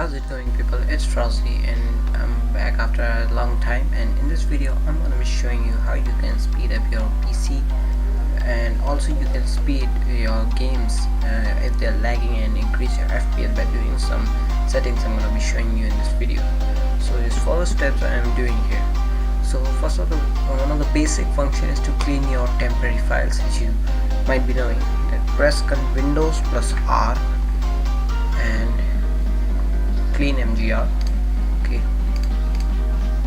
How's it going, people? It's FrostZ and I'm back after a long time, and in this video I'm going to be showing you how you can speed up your PC, and also you can speed your games if they're lagging, and increase your FPS by doing some settings I'm going to be showing you in this video. So these 4 steps I am doing here. So first of all, one of the basic functions is to clean your temporary files, which you might be knowing. Press Windows plus R and clean mgr. Okay,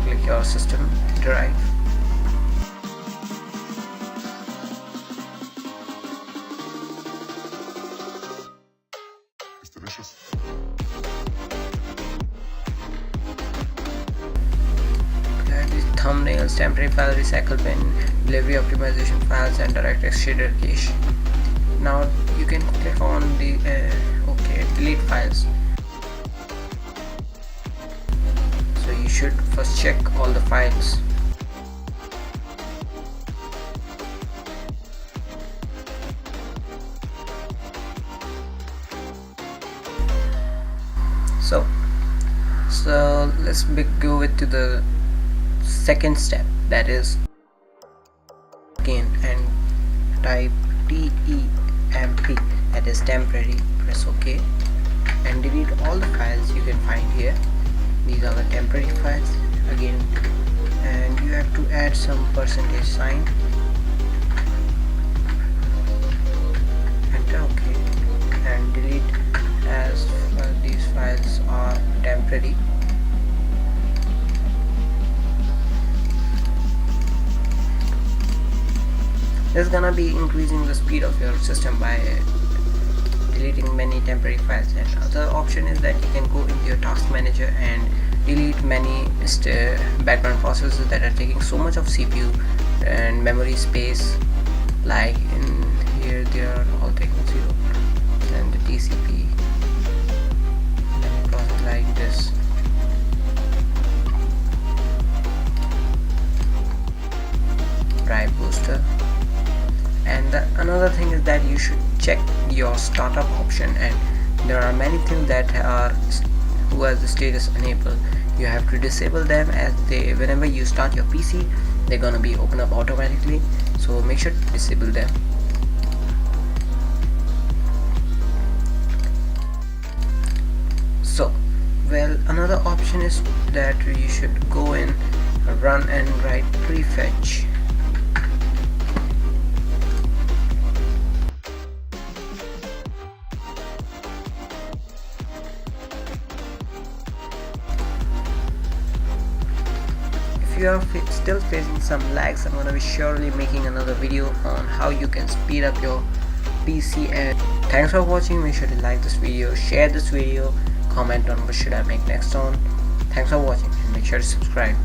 click your system drive. It's delicious. These thumbnails, temporary file recycle bin, delivery optimization files, and DirectX shader cache. Now you can click on the delete files. So you should first check all the files. So let's go to the second step, that is again, and type temp, that is temporary. Press OK and delete all the files you can find here. These are the temporary files again, and you have to add some percentage sign. Enter OK and delete as these files are temporary. This is gonna be increasing the speed of your system by deleting many temporary files. And other option is that you can go into your task manager and delete many background processes that are taking so much of CPU and memory space. Like in here, they are all taking 0, and the TCP, and process like this. Drive booster. And another thing is that you should check your startup option, and there are many things that are who has the status enabled. You have to disable them, as they, whenever you start your PC, they're gonna be open up automatically, so make sure to disable them. So well, another option is that you should go in, run and write Prefetch. If you are still facing some lags, I'm going to be surely making another video on how you can speed up your PC. And thanks for watching. Make sure to like this video, share this video, comment on what should I make next on. Thanks for watching, and make sure to subscribe.